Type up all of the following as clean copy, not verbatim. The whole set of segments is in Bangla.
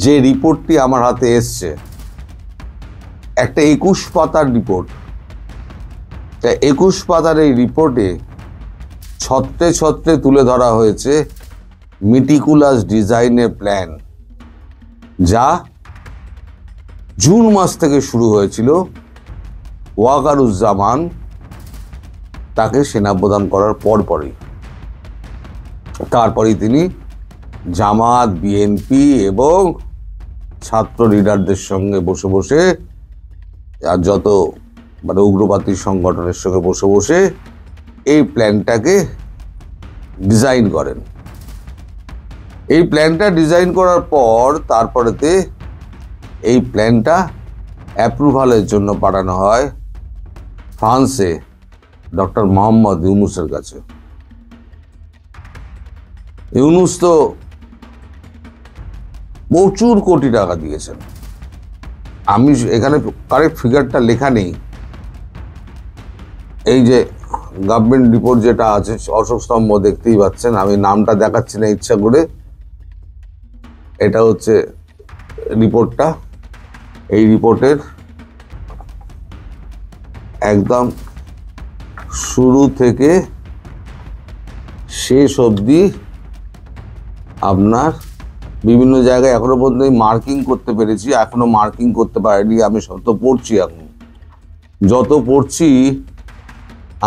যে রিপোর্টটি আমার হাতে এসছে একটা 21 পাতার রিপোর্ট। 21 পাতার এই রিপোর্টে ছত্রে ছত্রে তুলে ধরা হয়েছে মেটিকুলাস ডিজাইনের প্ল্যান, যা জুন মাস থেকে শুরু হয়েছিল। ওয়াকারুজ্জামান তাকে সেনাপ্রধান করার পরপরই তারপরেই তিনি জামাত, বিএনপি এবং ছাত্র লিডারদের সঙ্গে বসে বসে আর যত উগ্রবাদী সংগঠনের সঙ্গে বসে বসে এই প্ল্যানটাকে ডিজাইন করেন। এই প্ল্যানটা ডিজাইন করার পর তারপরেতে এই প্ল্যানটা অ্যাপ্রুভালের জন্য পাঠানো হয় ফ্রান্সে ডক্টর মোহাম্মদ ইউনূসের কাছে। ইউনূস তো প্রচুর কোটি টাকা দিয়েছেন। আমি এখানে কারেক্ট ফিগারটা লেখা নেই। এই যে গভর্নমেন্ট রিপোর্ট যেটা আছে, অশোক স্তম্ভ দেখতেই পাচ্ছেন, আমি নামটা দেখাচ্ছি না ইচ্ছা করে। এটা হচ্ছে রিপোর্টটা। এই রিপোর্টের একদম শুরু থেকে শেষ অবধি আপনার বিভিন্ন জায়গায় এখনো পর্যন্ত মার্কিং করতে পেরেছি, এখনো মার্কিং করতে পারিনি। আমি সব তো পড়ছি, এখন যত পড়ছি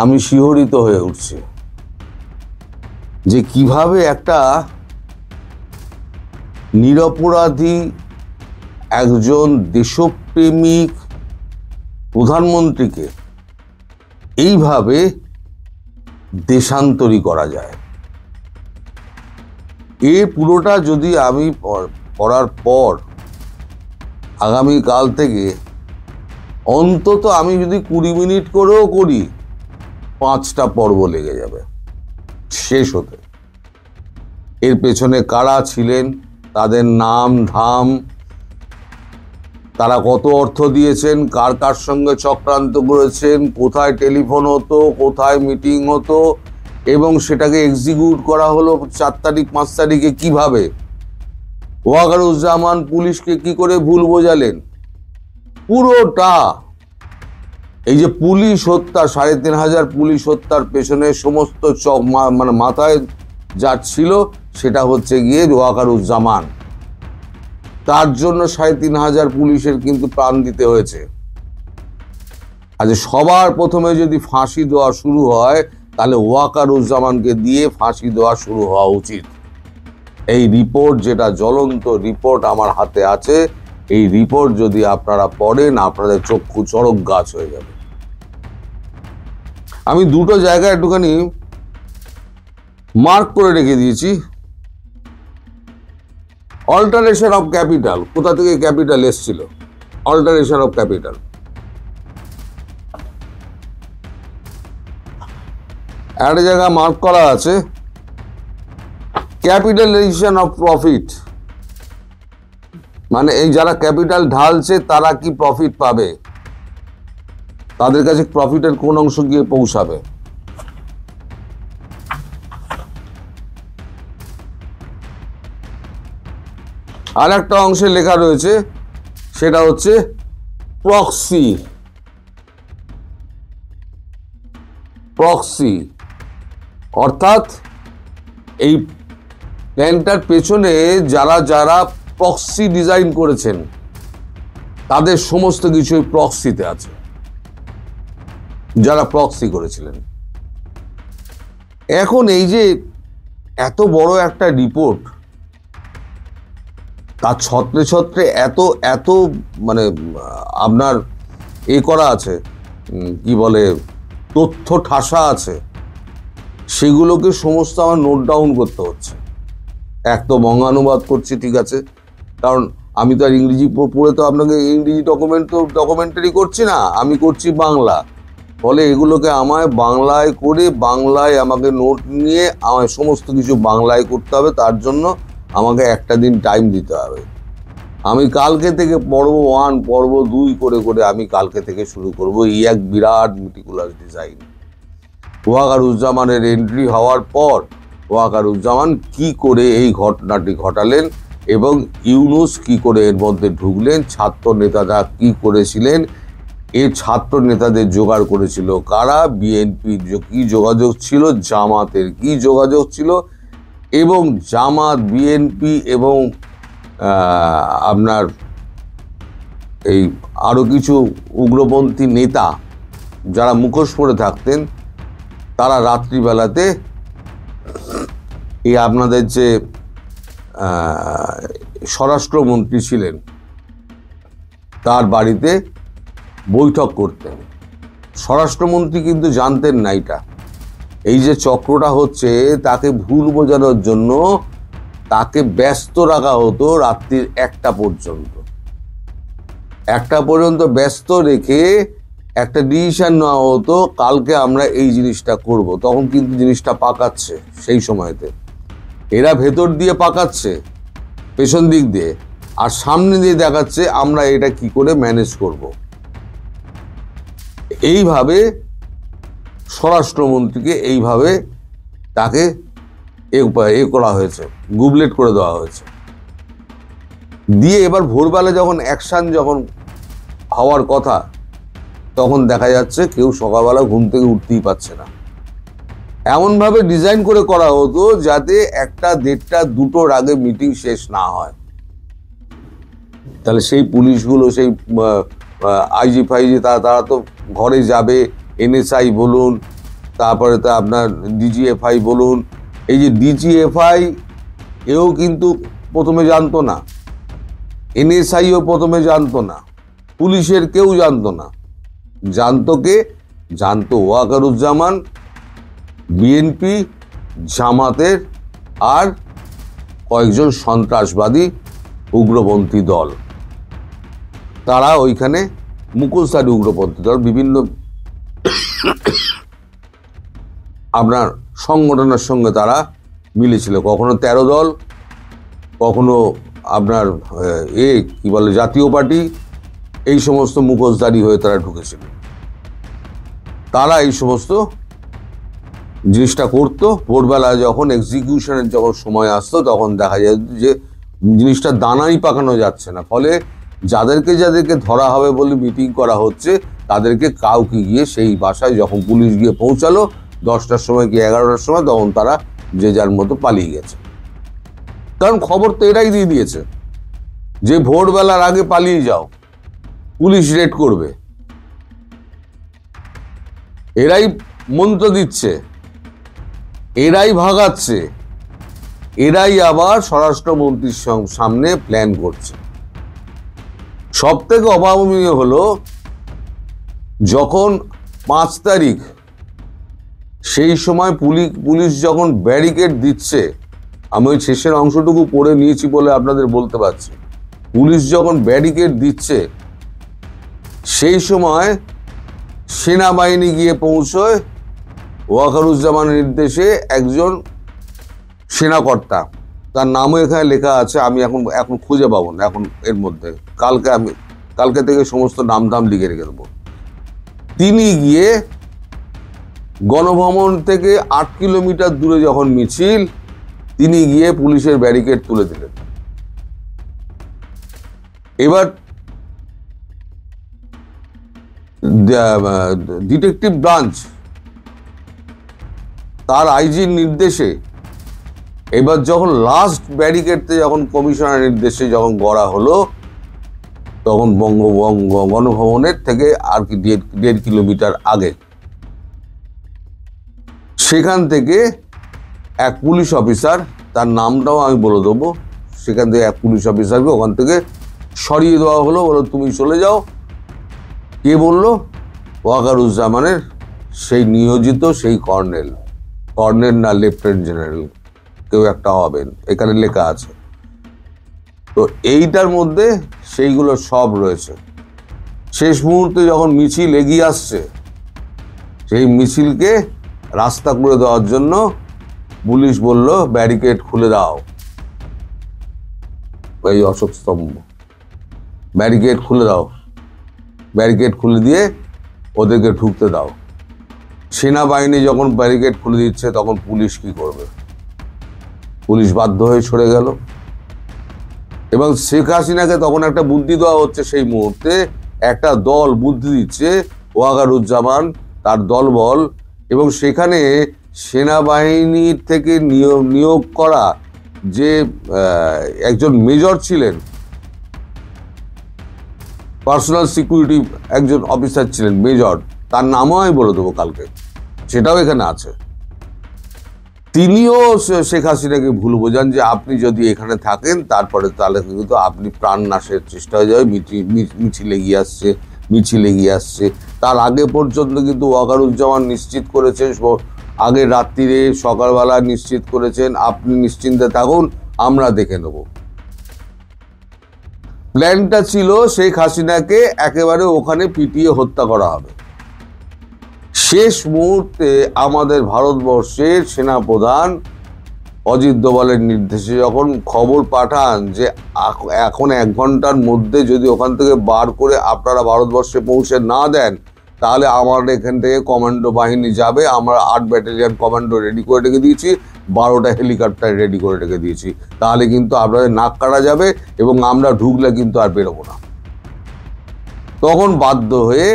আমি শিহরিত হয়ে উঠছি যে কিভাবে একটা নিরপরাধী একজন দেশপ্রেমিক প্রধানমন্ত্রীকে এইভাবে দেশান্তরী করা যায়। এই পুরোটা যদি আমি পড়ার পর আগামীকাল থেকে অন্তত আমি যদি 20 মিনিট করেও করি, 5টা পর্ব লেগে যাবে শেষ হতে। এর পেছনে কারা ছিলেন, তাদের নাম ধাম, তারা কত অর্থ দিয়েছেন, কার কার সঙ্গে চক্রান্ত করেছেন, কোথায় টেলিফোন হতো, কোথায় মিটিং হতো, এবং সেটাকে এক্সিকিউট করা হলো 4 তারিখ 5 তারিখে কিভাবে। ওয়াকারুজ্জামান পুলিশকে কি করে ভুল বোঝালেন, পুরোটা। এই যে পুলিশ হত্যা, 3500 পুলিশ হত্যার পেছনে সমস্ত মাথায় যা ছিল সেটা হচ্ছে গিয়ে ওয়াকারুজ্জামান। তার জন্য 3500 পুলিশের কিন্তু প্রাণ দিতে হয়েছে। আজ সবার প্রথমে যদি ফাঁসি দেওয়া শুরু হয়, তাহলে ওয়াকারুজ্জামানকে দিয়ে ফাঁসি দেওয়া শুরু হওয়া উচিত। এই রিপোর্ট, যেটা জ্বলন্ত রিপোর্ট আমার হাতে আছে, এই রিপোর্ট যদি আপনারা পড়েন, আপনাদের চক্ষু চড়ক গাছ হয়ে যাবে। আমি দুটো জায়গায় একটুখানি মার্ক করে রেখে দিয়েছি। অল্টারেশন অফ ক্যাপিটাল, কোথা থেকে ক্যাপিটাল এসছিল, অল্টারেশন অফ ক্যাপিটাল। একটা জায়গা মার্ক করা আছে ক্যাপিটালাইজেশন অফ প্রফিট, মানে এই যারা ক্যাপিটাল ঢালছে তারা কি প্রফিট পাবে, তাদের কাছে প্রফিটের কোন অংশ গিয়ে পৌঁছাবে। আর একটা অংশে লেখা রয়েছে, সেটা হচ্ছে প্রক্সি। প্রক্সি অর্থাৎ এই প্ল্যানটার পেছনে যারা যারা প্রক্সি ডিজাইন করেছেন তাদের সমস্ত কিছুই প্রক্সিতে আছে, যারা প্রক্সি করেছিলেন। এখন এই যে এত বড় একটা রিপোর্ট, তার ছত্রে ছত্রে এত এত আপনার করা আছে, কি বলে, তথ্য ঠাসা আছে, সেগুলোকে সমস্ত আমার নোট ডাউন করতে হচ্ছে। এক তো বঙ্গানুবাদ করছি, ঠিক আছে, কারণ আমি তো আর ইংরেজি পড়ে তো আপনাকে ইংরেজি ডকুমেন্টারি করছি না, আমি করছি বাংলা। ফলে এগুলোকে আমায় বাংলায় করে, বাংলায় আমাকে নোট নিয়ে আমায় সমস্ত কিছু বাংলায় করতে হবে। তার জন্য আমাকে একটা দিন টাইম দিতে হবে। আমি কালকে থেকে পর্ব 1 পর্ব 2 করে করে আমি কালকে থেকে শুরু করব এই এক বিরাট মেটিকুলাস ডিজাইন। ওয়াকারুজ্জামানের এন্ট্রি হওয়ার পর ওয়াকারুজ্জামান কি করে এই ঘটনাটি ঘটালেন এবং ইউনূস কি করে এর মধ্যে ঢুকলেন, ছাত্র নেতারা কি করেছিলেন, এই ছাত্র নেতাদের জোগাড় করেছিল কারা, বিএনপির কি যোগাযোগ ছিল, জামাতের কি যোগাযোগ ছিল, এবং জামাত, বিএনপি এবং আপনার এই আরও কিছু উগ্রপন্থী নেতা যারা মুখোশ পরে থাকতেন, তারা রাত্রিবেলাতে এই আপনাদের যে স্বরাষ্ট্রমন্ত্রী ছিলেন তার বাড়িতে বৈঠক করতেন। স্বরাষ্ট্রমন্ত্রী কিন্তু জানতেন না এটা, এই যে চক্রটা হচ্ছে তাকে ভুল বোঝানোর জন্য তাকে ব্যস্ত রাখা হতো রাত্রির 1টা পর্যন্ত। 1টা পর্যন্ত ব্যস্ত রেখে একটা ডিসিশন নেওয়া হতো, কালকে আমরা এই জিনিসটা করব। তখন কিন্তু জিনিসটা পাকাচ্ছে সেই সময়তে, এরা ভেতর দিয়ে পাকাচ্ছে পেছন দিক দিয়ে, আর সামনে দিয়ে দেখাচ্ছে আমরা এটা কি করে ম্যানেজ করব। এইভাবে স্বরাষ্ট্রমন্ত্রীকে এইভাবে তাকে এ করা হয়েছে, গুবলেট করে দেওয়া হয়েছে। দিয়ে এবার ভোরবেলা যখন অ্যাকশন যখন হওয়ার কথা, তখন দেখা যাচ্ছে কেউ সকালবেলা ঘুম থেকে উঠতেই পারছে না। এমনভাবে ডিজাইন করে করা হতো যাতে 1টা, 1:30, 2টোর আগে মিটিং শেষ না হয়। তাহলে সেই পুলিশগুলো, সেই আইজি ফাইজি তারা তো ঘরে যাবে, এনএসআই বলুন, তারপরে তো আপনার ডিজিএফআই বলুন, এই যে ডিজিএফআই এও কিন্তু প্রথমে জানতো না, এনএসআইও প্রথমে জানতো না, পুলিশের কেউ জানতো না। জানতো কে? জানতো ওয়াকারুজ্জামান, বিএনপি, জামাতের আর কয়েকজন সন্ত্রাসবাদী উগ্রপন্থী দল। তারা ওইখানে মুখোশধারী উগ্রপন্থী দল বিভিন্ন আপনার সংগঠনের সঙ্গে তারা মিলেছিল। কখনো 13 দল, কখনো আপনার কি বলে জাতীয় পার্টি, এই সমস্ত মুখোশধারী হয়ে তারা ঢুকেছিল। তারা এই সমস্ত জিনিসটা করতো। ভোরবেলা যখন এক্সিকিউশনের যখন সময় আসতো, তখন দেখা যায় যে জিনিসটা দানাই পাকানো যাচ্ছে না। ফলে যাদেরকে ধরা হবে বলে মিটিং করা হচ্ছে, তাদেরকে কাউকে গিয়ে সেই বাসায় যখন পুলিশ গিয়ে পৌঁছালো 10টার সময় কি 11টার সময়, তখন তারা যে যার মতো পালিয়ে গেছে। কারণ খবর তো এরাই দিয়ে দিয়েছে যে ভোরবেলার আগে পালিয়ে যাও, পুলিশ রেড করবে। এরাই মন্ত্র দিচ্ছে, এরাই ভাগাচ্ছে, এরাই আবার স্বরাষ্ট্রমন্ত্রীর সামনে প্ল্যান করছে। সব থেকে অভাবনীয় হলো যখন 5 তারিখ, সেই সময় পুলিশ যখন ব্যারিকেড দিচ্ছে, আমি ওই শেষের অংশটুকু পড়ে নিয়েছি বলে আপনাদের বলতে পারছি। পুলিশ যখন ব্যারিকেড দিচ্ছে, সেই সময় সেনাবাহিনী গিয়ে পৌঁছয় ওয়াকারুজ্জামানের নির্দেশে একজন সেনাকর্তা, তার নামও এখানে লেখা আছে, আমি এখন খুঁজে পাবো না এখন এর মধ্যে, কালকে থেকে সমস্ত নাম লিখে রেখে দেবো। তিনি গিয়ে গণভবন থেকে 8 কিলোমিটার দূরে যখন মিছিল, তিনি গিয়ে পুলিশের ব্যারিকেড তুলে দিলেন। এবার ডিটেকটিভ ব্রাঞ্চ তার আইজির নির্দেশে এবার যখন লাস্ট ব্যারিকেডতে যখন কমিশনার নির্দেশে যখন গড়া হলো, তখন বঙ্গভঙ্গ গণভবনের থেকে আর কি 1.5 কিলোমিটার আগে, সেখান থেকে এক পুলিশ অফিসার, তার নামটাও আমি বলে দেবো, সেখান থেকে এক পুলিশ অফিসারকে ওখান থেকে সরিয়ে দেওয়া হলো, বলো তুমি চলে যাও। কে বললো? ওয়াকারুজ্জামানের সেই নিয়োজিত সেই কর্নেল না লেফটেন্যান্ট জেনারেল, কেউ একটা হবেন, এখানে লেখা আছে। তো এইটার মধ্যে সেইগুলো সব রয়েছে। শেষ মুহূর্তে যখন মিছিল এগিয়ে আসছে, সেই মিছিলকে রাস্তা করে দেওয়ার জন্য পুলিশ বলল ব্যারিকেড খুলে দাও, এই অশোক স্তম্ভ, ব্যারিকেড খুলে দাও, ব্যারিকেড খুলে দিয়ে ওদেরকে ঢুকতে দাও। সেনাবাহিনী যখন ব্যারিকেড খুলে দিচ্ছে, তখন পুলিশ কি করবে? পুলিশ বাধ্য হয়ে সরে গেল। এবং শেখ হাসিনাকে তখন একটা বুদ্ধি দেওয়া হচ্ছে, সেই মুহূর্তে একটা দল বুদ্ধি দিচ্ছে, ওয়াকারুজ্জামান, তার দলবল, এবং সেখানে সেনাবাহিনীর থেকে নিয়োগ করা যে একজন মেজর ছিলেন, পার্সোনাল সিকিউরিটি একজন অফিসার ছিলেন মেজর, তার নামও আমি বলে দেবো কালকে, সেটাও এখানে আছে। তিনিও শেখ হাসিনাকে ভুল বোঝান যে আপনি যদি এখানে থাকেন তারপরে তাহলে কিন্তু আপনি প্রাণ নাশের চেষ্টা হয়ে যাবে, মিছিল এগিয়ে আসছে। তার আগে পর্যন্ত কিন্তু ওয়াকারুজ্জামান নিশ্চিত করেছেন, আগে রাত্রিরে সকালবেলা নিশ্চিত করেছেন, আপনি নিশ্চিন্তে থাকুন, আমরা দেখে নেব। প্ল্যানটা ছিল শেখ হাসিনাকে একেবারে ওখানে পিটিয়ে হত্যা করা হবে। শেষ মুহূর্তে আমাদের ভারতবর্ষের সেনাপ্রধান অজিত দোভালের নির্দেশে যখন খবর পাঠান যে এখন 1 ঘন্টার মধ্যে যদি ওখান থেকে বার করে আপনারা ভারতবর্ষে পৌঁছে না দেন, তাহলে আমার এখান থেকে কমান্ডো বাহিনী যাবে। আমরা 8 ব্যাটালিয়ন কমান্ডো রেডি করে রেখে দিয়েছি, 12টা হেলিকপ্টার রেডি করে রেখে দিয়েছি, তাহলে কিন্তু আপনাদের নাক কাটা যাবে এবং আমরা ঢুকলে কিন্তু আর বেরোবো না। তখন বাধ্য হয়ে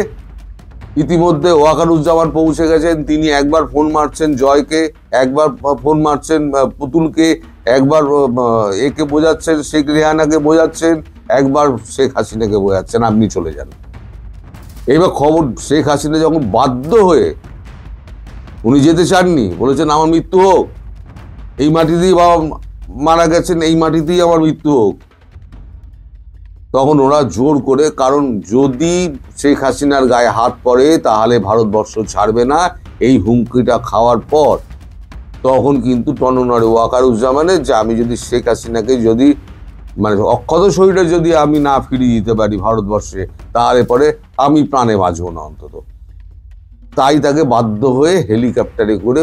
ইতিমধ্যে ওয়াকারুজ্জামান পৌঁছে গেছেন। তিনি একবার ফোন মারছেন জয়কে, একবার ফোন মারছেন পুতুলকে, একবার একে বোঝাচ্ছেন, শেখ রেহানাকে বোঝাচ্ছেন, একবার শেখ হাসিনাকে বোঝাচ্ছেন আপনি চলে যান। এইবার খবর, শেখ হাসিনা যখন বাধ্য হয়ে, উনি যেতে চাননি, বলেছেন আমার মৃত্যু হোক, এই মাটিতেই বাবা মারা গেছেন, এই মাটিতেই আমার মৃত্যু হোক, তখন ওরা জোর করে, কারণ যদি শেখ হাসিনার গায়ে হাত পড়ে তাহলে ভারতবর্ষ ছাড়বে না, এই হুমকিটা খাওয়ার পর তখন কিন্তু টননরে ওয়াকারুজ্জামানের যে আমি যদি শেখ হাসিনাকে যদি মানে অক্ষত শরীরে যদি আমি না ফিরিয়ে দিতে পারি ভারতবর্ষে, তাহলে পরে আমি প্রাণে বাঁচব না অন্তত। তাই তাকে বাধ্য হয়ে হেলিকপ্টারে করে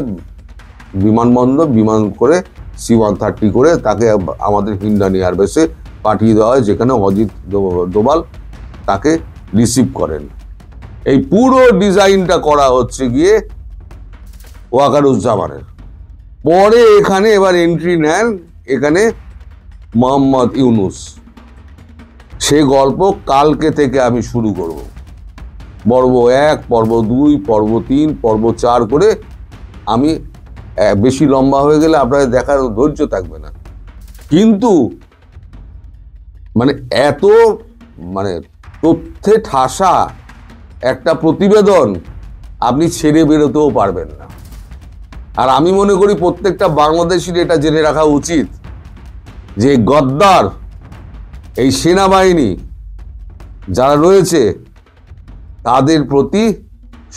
বিমান করে C-130 করে তাকে আমাদের হিন্ডান এয়ারবেসে পাঠিয়ে দেওয়া হয়, যেখানে অজিত দোভাল তাকে রিসিভ করেন। এই পুরো ডিজাইনটা করা হচ্ছে গিয়ে ওয়াকারুজ্জামানের। পরে এখানে এবার এন্ট্রি নেন এখানে মোহাম্মদ ইউনুস। সে গল্প কালকে থেকে আমি শুরু করব, পর্ব 1, পর্ব 2, পর্ব 3, পর্ব 4 করে। আমি বেশি লম্বা হয়ে গেলে আপনাদের দেখার ধৈর্য থাকবে না। কিন্তু মানে এত মানে তথ্যে ঠাসা একটা প্রতিবেদন আপনি ছেড়ে বেরোতেও পারবেন না। আর আমি মনে করি প্রত্যেকটা বাংলাদেশির এটা জেনে রাখা উচিত যে গদ্দার এই সেনাবাহিনী যারা রয়েছে তাদের প্রতি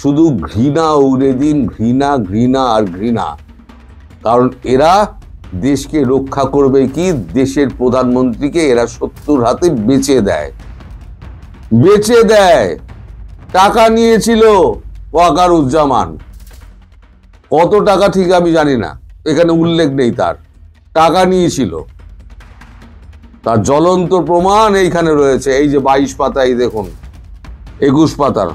শুধু ঘৃণা উড়ে দিন, ঘৃণা ঘৃণা আর ঘৃণা। কারণ এরা দেশকে রক্ষা করবে কি, দেশের প্রধানমন্ত্রীকে এরা শত্রুর হাতে বেচে দেয়। টাকা নিয়েছিল ওয়াকারুজ্জামান, কত টাকা ঠিক আমি জানি না, এখানে উল্লেখ নেই, তার টাকা নিয়েছিল, তার জ্বলন্ত প্রমাণ এইখানে রয়েছে। এই যে 22 পাতা, এই দেখুন 21 পাতার।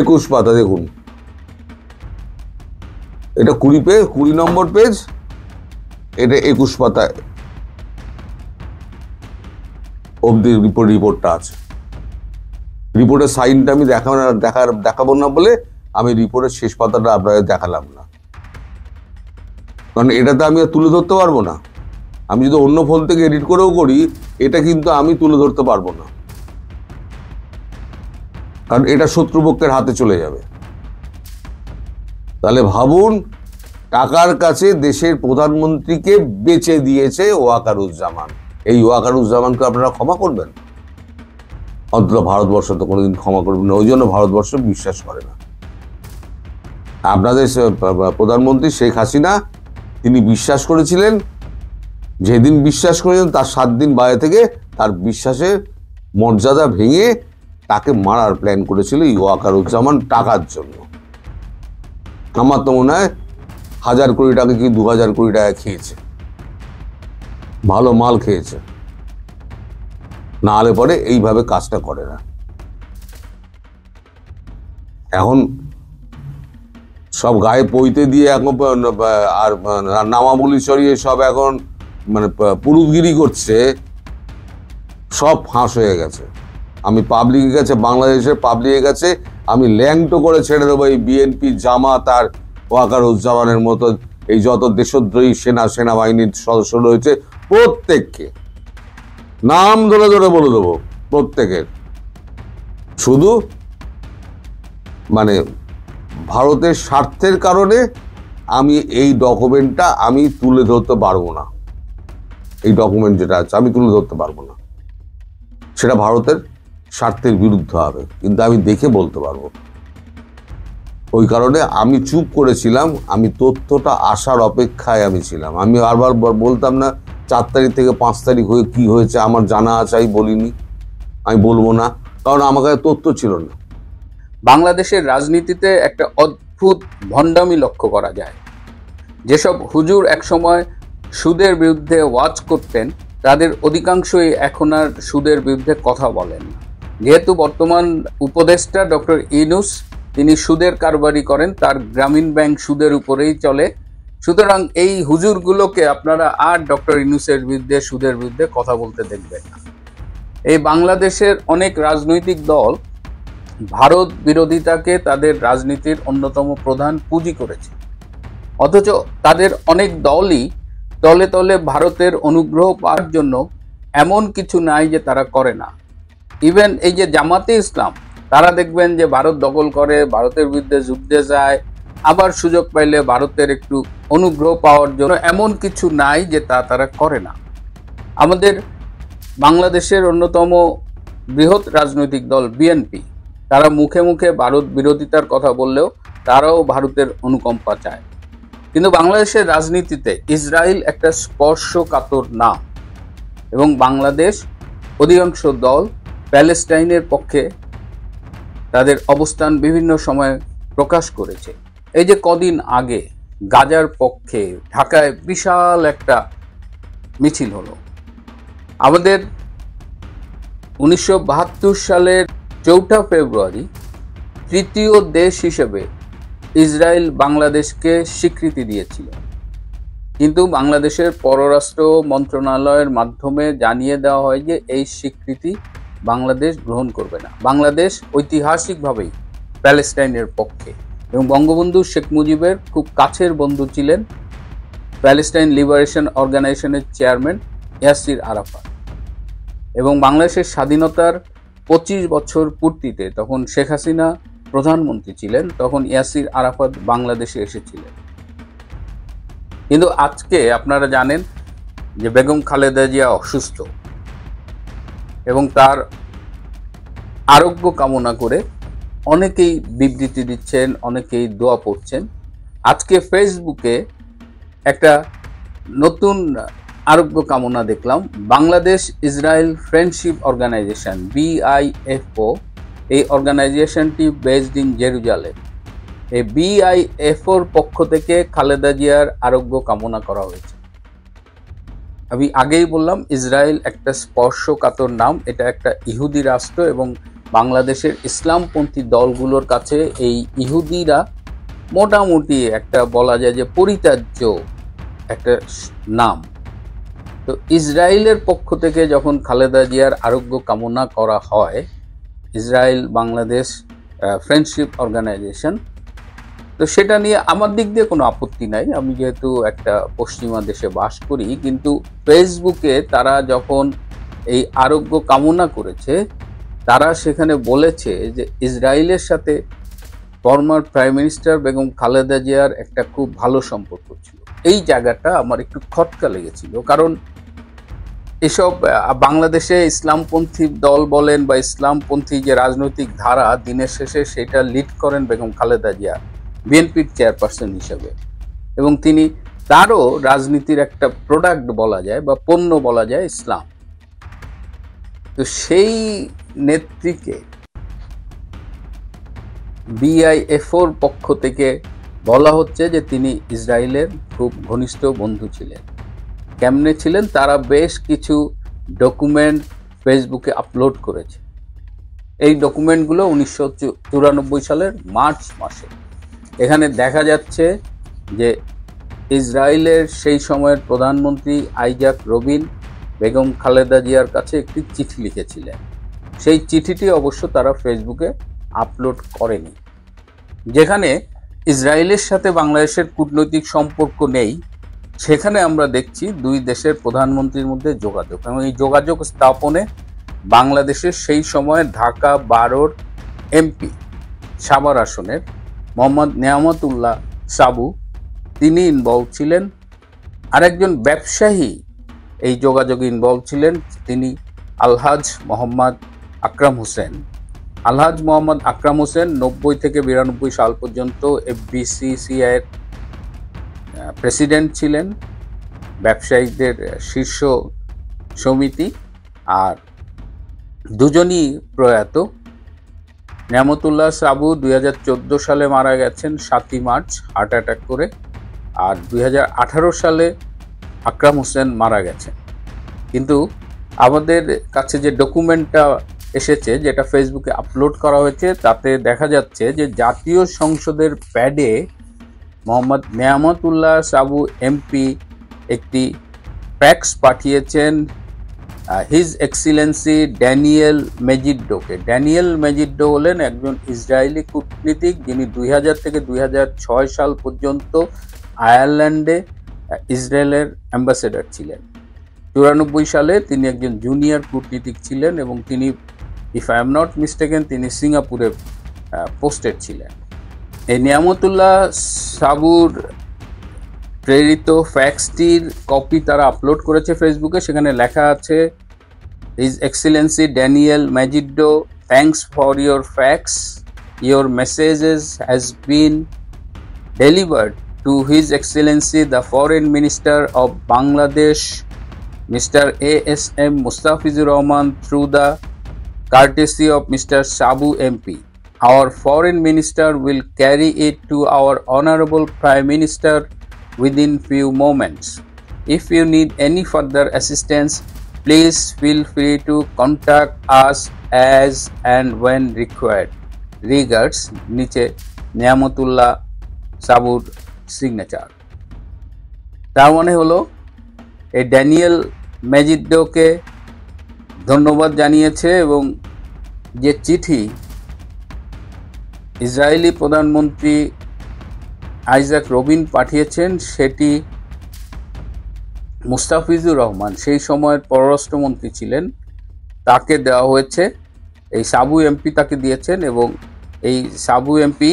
একুশ পাতা দেখুন, এটা 20 নম্বর পেজ, এটা 21 পাতা অবধি রিপোর্টটা আছে। রিপোর্টের সাইনটা আমি দেখাবো না বলে আমি রিপোর্টের শেষ পাতাটা আপনাদের দেখালাম না, কারণ এটাতে আমি আর তুলে ধরতে পারবো না। আমি যদি অন্য ফোন থেকে এডিট করেও করি, এটা কিন্তু আমি তুলে ধরতে পারবো না, কারণ এটা শত্রুপক্ষের হাতে চলে যাবে। তাহলে ভাবুন, টাকার কাছে দেশের প্রধানমন্ত্রীকে বেচে দিয়েছে ওয়াকারুজ্জামান। এই ওয়াকারুজ্জামানকে আপনারা ক্ষমা করবেন? অন্তত ভারতবর্ষ তো কোনোদিন ক্ষমা করবেন না, ওই জন্য ভারতবর্ষ বিশ্বাস করে না। আপনাদের প্রধানমন্ত্রী শেখ হাসিনা তিনি বিশ্বাস করেছিলেন, যেদিন বিশ্বাস করেছেন তার 7 দিন বাইরে থেকে তার বিশ্বাসের মর্যাদা ভেঙে তাকে মারার প্ল্যান করেছিল এই ওয়াকারুজ্জামান টাকার জন্য। আমার তো মনে হয় 1000 কোটি টাকা কি 2000 কোটি টাকা খেয়েছে, ভালো মাল খেয়েছে। না হলে পরে এইভাবে কাজটা করে না। এখন সব গায়ে পইতে দিয়ে এখন আর নামাবলি সরিয়ে সব এখন মানে পুরুতগিরি করছে, সব ফাঁস হয়ে গেছে। আমি পাবলিকের কাছে, বাংলাদেশের পাবলিকের কাছে আমি ল্যাংটো করে ছেড়ে দেবো এই বিএনপি, জামাত আর ওয়াকারুজ্জামানের মতো এই যত দেশদ্রোহী সেনাবাহিনীর সদস্য রয়েছে প্রত্যেককে নাম ধরে ধরে বলে দেবো, প্রত্যেকের। শুধু মানে ভারতের স্বার্থের কারণে আমি এই ডকুমেন্টটা আমি তুলে ধরতে পারবো না। এই ডকুমেন্ট যেটা আছে আমি তুলে ধরতে পারবো না, সেটা ভারতের স্বার্থের বিরুদ্ধে হবে, কিন্তু আমি দেখে বলতে পারবো। ওই কারণে আমি চুপ করেছিলাম, আমি তথ্যটা আসার অপেক্ষায় আমি ছিলাম। আমি বারবার বলতাম না 4 তারিখ থেকে 5 তারিখ হয়ে কি হয়েছে আমার জানা আছে, আমি বলিনি, আমি বলবো না, কারণ আমার কাছে তথ্য ছিল না। বাংলাদেশের রাজনীতিতে একটা অদ্ভুত ভণ্ডামি লক্ষ্য করা যায়। যেসব হুজুর একসময় সুদের বিরুদ্ধে ওয়াজ করতেন, তাদের অধিকাংশই এখন আর সুদের বিরুদ্ধে কথা বলেন না। যেহেতু বর্তমান উপদেষ্টা ডক্টর ইউনূস তিনি সুদের কারবারি করেন, তার গ্রামীণ ব্যাংক সুদের উপরেই চলে, সুতরাং এই হুজুরগুলোকে আপনারা আর ডক্টর ইউনূসের বিরুদ্ধে, সুদের বিরুদ্ধে কথা বলতে দেখবেন না। এই বাংলাদেশের অনেক রাজনৈতিক দল ভারত বিরোধিতাকে তাদের রাজনীতির অন্যতম প্রধান পুঁজি করেছে, অথচ তাদের অনেক দলই তলে তলে ভারতের অনুগ্রহ পাওয়ার জন্য এমন কিছু নাই যে তারা করে না। ইভেন এই যে জামাতে ইসলাম, তারা দেখবেন যে ভারত দখল করে, ভারতের বিরুদ্ধে যুদ্ধে যায়, আবার সুযোগ পাইলে ভারতের একটু অনুগ্রহ পাওয়ার জন্য এমন কিছু নাই যে তারা করে না। আমাদের বাংলাদেশের অন্যতম বৃহৎ রাজনৈতিক দল বিএনপি, তারা মুখে মুখে ভারত বিরোধিতার কথা বললেও তারাও ভারতের অনুকম্পা চায়। কিন্তু বাংলাদেশের রাজনীতিতে ইসরায়েল একটা স্পর্শকাতর নাম, এবং বাংলাদেশ অধিকাংশ দল প্যালেস্টাইনের পক্ষে তাদের অবস্থান বিভিন্ন সময়ে প্রকাশ করেছে। এই যে কদিন আগে গাজার পক্ষে ঢাকায় বিশাল একটা মিছিল হলো। আমাদের 1972 সালের 4 ফেব্রুয়ারি তৃতীয় দেশ হিসেবে ইসরায়েল বাংলাদেশকে স্বীকৃতি দিয়েছিল, কিন্তু বাংলাদেশের পররাষ্ট্র মন্ত্রণালয়ের মাধ্যমে জানিয়ে দেওয়া হয় যে এই স্বীকৃতি বাংলাদেশ গ্রহণ করবে না। বাংলাদেশ ঐতিহাসিকভাবেই প্যালেস্টাইনের পক্ষে, এবং বঙ্গবন্ধু শেখ মুজিবের খুব কাছের বন্ধু ছিলেন প্যালেস্টাইন লিবারেশন অর্গানাইজেশনের চেয়ারম্যান ইয়াসির আরাফাত। এবং বাংলাদেশের স্বাধীনতার 25 বছর পূর্তিতে, তখন শেখ হাসিনা প্রধানমন্ত্রী ছিলেন, তখন ইয়াসির আরাফাত বাংলাদেশে এসেছিলেন। কিন্তু আজকে আপনারা জানেন যে বেগম খালেদা জিয়া অসুস্থ, এবং তার আরোগ্য কামনা করে অনেকেই বিবৃতি দিচ্ছেন, অনেকেই দোয়া পড়ছেন। আজকে ফেসবুকে একটা নতুন আরোগ্য কামনা দেখলাম। Bangladesh Israel friendship organization BIFO, এই অর্গানাইজেশনটি বেসড ইন জেরুজালেম, এই BIFOর পক্ষ থেকে খালেদা জিয়ার আরোগ্য কামনা করা হয়েছে। আমি আগেই বললাম ইসরায়েল একটা স্পর্শকাতর নাম, এটা একটা ইহুদি রাষ্ট্র, এবং বাংলাদেশের ইসলামপন্থী দলগুলোর কাছে এই ইহুদিরা মোটামুটি একটা বলা যায় যে পরিত্যাজ্য একটা নাম। তো ইসরায়েলের পক্ষ থেকে যখন খালেদা জিয়ার আরোগ্য কামনা করা হয়, ইসরায়েল বাংলাদেশ ফ্রেন্ডশিপ অর্গানাইজেশন, তো সেটা নিয়ে আমার দিক দিয়ে কোনো আপত্তি নাই, আমি যেহেতু একটা পশ্চিমা দেশে বাস করি। কিন্তু ফেসবুকে তারা যখন এই আরোগ্য কামনা করেছে, তারা সেখানে বলেছে যে ইসরায়েলের সাথে former prime minister Begum Khaleda জিয়ার একটা খুব ভালো সম্পর্ক ছিল। এই জায়গাটা আমার একটু খটকা লেগেছিল, কারণ এসব বাংলাদেশে ইসলামপন্থী দল বলেন বা ইসলামপন্থী যে রাজনৈতিক ধারা, দিনের শেষে সেটা লিড করেন বেগম খালেদা জিয়া বিএনপির চেয়ারপারসন হিসেবে, এবং তিনি তারও রাজনীতির একটা প্রোডাক্ট বলা যায় বা পণ্য বলা যায় ইসলাম। তো সেই নেত্রীকে BIFOর পক্ষ থেকে বলা হচ্ছে যে তিনি ইসরায়েলের খুব ঘনিষ্ঠ বন্ধু ছিলেন। কেমনে ছিলেন? তারা বেশ কিছু ডকুমেন্ট ফেসবুকে আপলোড করেছে। এই ডকুমেন্টগুলো 1994 সালের মার্চ মাসে। এখানে দেখা যাচ্ছে যে ইসরায়েলের সেই সময়ের প্রধানমন্ত্রী আইজাক রবিন বেগম খালেদা জিয়ার কাছে একটি চিঠি লিখেছিলেন। সেই চিঠিটি অবশ্য তারা ফেসবুকে আপলোড করেনি, যেখানে ইসরায়েলের সাথে বাংলাদেশের কূটনৈতিক সম্পর্ক নেই। সেখানে আমরা দেখছি দুই দেশের প্রধানমন্ত্রীর মধ্যে যোগাযোগ, এবং এই যোগাযোগ স্থাপনে বাংলাদেশের সেই সময় ঢাকা 12 এমপি সাভার আসনের মোহাম্মদ নেয়ামতুল্লাহ সাবু তিনি ইনভলভ ছিলেন। আরেকজন ব্যবসায়ী এই যোগাযোগে ইনভলভ ছিলেন, তিনি আলহাজ মোহাম্মদ আকরাম হোসেন। আলহাজ মোহাম্মদ আকরাম হোসেন 90 থেকে 92 সাল পর্যন্ত এফবিসিসিআই এর প্রেসিডেন্ট ছিলেন, ব্যবসায়ীদের শীর্ষ সমিতি। আর দুজনই প্রয়াত। নেয়ামতুল্লাহ সাবু 2014 সালে মারা গেছেন 7ই মার্চ হার্ট অ্যাটাক করে, আর 2018 সালে আকরাম হোসেন মারা গেছেন। কিন্তু আমাদের কাছে যে ডকুমেন্টটা এসেছে, যেটা ফেসবুকে আপলোড করা হয়েছে, তাতে দেখা যাচ্ছে যে জাতীয় সংসদের প্যাডে মোহাম্মদ নেয়ামতুল্লাহ সাবু এমপি একটি ফ্যাক্স পাঠিয়েছেন হিজ এক্সিলেন্সি ড্যানিয়েল মেজিডোকে। ড্যানিয়েল মেজিডো হলেন একজন ইসরায়েলি কূটনীতিক, যিনি 2000 থেকে 2006 সাল পর্যন্ত আয়ারল্যান্ডে ইসরায়েলের অ্যাম্বাসেডর ছিলেন। 94 সালে তিনি একজন জুনিয়র কূটনীতিক ছিলেন, এবং তিনি, if I am not mistaken, তিনি সিঙ্গাপুরে পোস্টেড ছিলেন। এই নিয়ামতুল্লাহ সাবুর প্রেরিত ফ্যাক্সটির কপি তারা আপলোড করেছে ফেসবুকে। সেখানে লেখা আছে, his excellency Daniel Majido, thanks for your fax, your messages has been delivered to His Excellency the Foreign Minister of Bangladesh, Mr. A.S.M. Mustafizur Rahman, through the courtesy of Mr. Sabu MP. Our Foreign Minister will carry it to our Honorable Prime Minister within few moments. If you need any further assistance, please feel free to contact us as and when required. Regards, নিচে নিয়ামতুল্লাহ সাবুর সিগনেচার। তার মানে হলো এই ড্যানিয়েল ম্যাজিডোকে ধন্যবাদ জানিয়েছে, এবং যে চিঠি ইসরায়েলি প্রধানমন্ত্রী আইজাক রবিন পাঠিয়েছেন, সেটি মুস্তাফিজুর রহমান, সেই সময়ের পররাষ্ট্রমন্ত্রী ছিলেন, তাকে দেওয়া হয়েছে। এই সাবু এমপি তাকে দিয়েছেন, এবং এই সাবু এমপি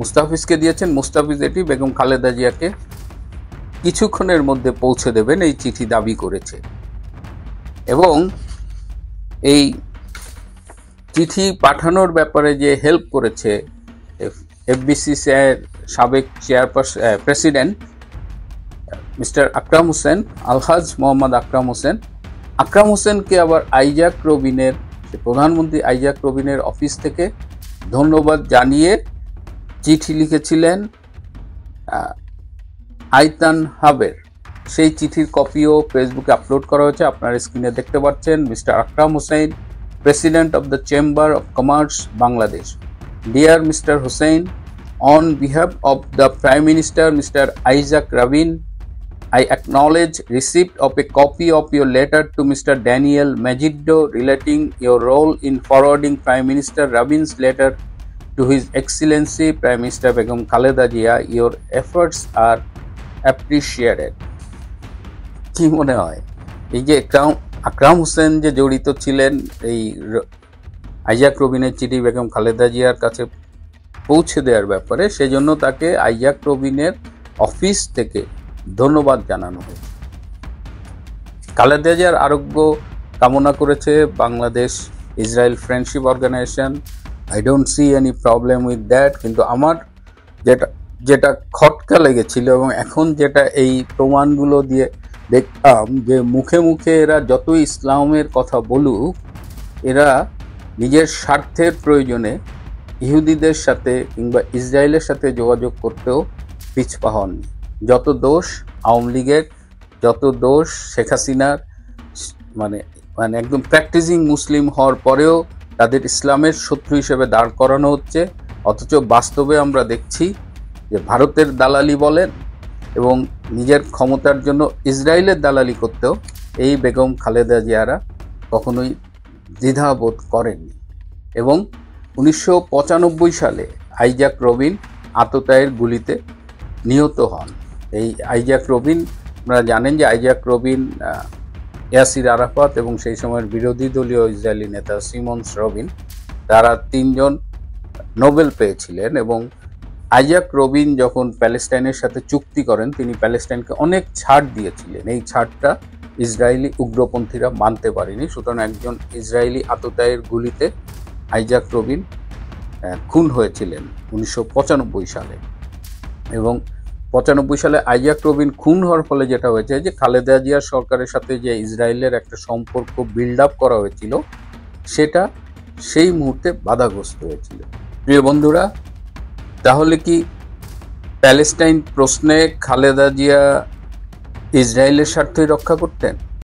মুস্তাফিজকে দিয়েছেন। মুস্তাফিজ এটি বেগম খালেদা জিয়াকে কিছুক্ষণের মধ্যে পৌঁছে দেবেন, এই চিঠি দাবি করেছে। এবং এই চিঠি পাঠানোর ব্যাপারে যে হেল্প করেছে এফবিসিসিআই এর সাবেক প্রেসিডেন্ট মিস্টার আকরাম হোসেন, আলহাজ মোহাম্মদ আকরাম হোসেন। আকরাম হোসেনকে আবার আইজাক রবিনের, প্রধানমন্ত্রী আইজাক রবিনের অফিস থেকে ধন্যবাদ জানিয়ে চিঠি লিখেছিলেন আইতান হাবের। সেই চিঠির কপিও ফেসবুকে আপলোড করা হয়েছে, আপনার স্ক্রিনে দেখতে পাচ্ছেন। Mister Akram Hossain, President of the Chamber of Commerce, Bangladesh. Dear Mr. Hussain, on behalf of the Prime Minister, Mr. Isaac Rabin, I acknowledge receipt of a copy of your letter to Mr. Daniel Majido relating your role in forwarding Prime Minister Rabin's letter to His Excellency Prime Minister Begum Khaleda Jia. Your efforts are appreciated. কি মনে হয় এই যে আকরাম হোসেন যে জড়িত ছিলেন এই আইজাক রবিনের চিঠি বেগম খালেদা জিয়ার কাছে পৌঁছে দেওয়ার ব্যাপারে, সেজন্য তাকে আইজাক রবিনের অফিস থেকে ধন্যবাদ জানানো হয়েছে। খালেদা জিয়ার আরোগ্য কামনা করেছে Bangladesh Israel friendship organization. I don't see any problem with that. কিন্তু আমার যেটা খটকা লেগেছিল, এবং এখন যেটা এই প্রমাণগুলো দিয়ে দেখতাম, যে মুখে মুখে এরা যতই ইসলামের কথা বলুক, এরা নিজের স্বার্থের প্রয়োজনে ইহুদিদের সাথে কিংবা ইসরায়েলের সাথে যোগাযোগ করতেও পিছপা হননি। যত দোষ আওয়ামী লীগের, যত দোষ শেখ হাসিনার, মানে মানে একদম প্র্যাকটিসিং মুসলিম হওয়ার পরেও তাদের ইসলামের শত্রু হিসেবে দাঁড় করানো হচ্ছে, অথচ বাস্তবে আমরা দেখছি যে ভারতের দালালি বলেন এবং নিজের ক্ষমতার জন্য ইসরায়েলের দালালি করতেও এই বেগম খালেদা জিয়ারা কখনোই দ্বিধাবোধ করেননি। এবং 1995 সালে আইজাক রবিন আততায়ীর গুলিতে নিহত হন। এই আইজাক রবিন, আপনারা জানেন যে আইজাক রবিন, ইয়াসির আরাফাত এবং সেই সময়ের বিরোধী দলীয় ইসরায়েলি নেতা সিমন্স রবিন, তারা তিনজন নোবেল পেয়েছিলেন। এবং আইজাক রবিন যখন প্যালেস্টাইনের সাথে চুক্তি করেন, তিনি প্যালেস্টাইনকে অনেক ছাড় দিয়েছিলেন। এই ছাড়টা ইসরায়েলি উগ্রপন্থীরা মানতে পারেনি। সুতরাং একজন ইসরায়েলি আততায়ীর গুলিতে আইজাক রবিন খুন হয়েছিলেন 1995 সালে। এবং 95 সালে আইজাক রবিন খুন হওয়ার ফলে যেটা হয়েছে যে খালেদা জিয়ার সরকারের সাথে যে ইসরায়েলের একটা সম্পর্ক বিল্ড আপ করা হয়েছিল, সেটা সেই মুহূর্তে বাধাগ্রস্ত হয়েছিল। প্রিয় বন্ধুরা, তাহলে কি প্যালেস্টাইন প্রশ্নে খালেদা জিয়া ইসরায়েলের স্বার্থই রক্ষা করতেন?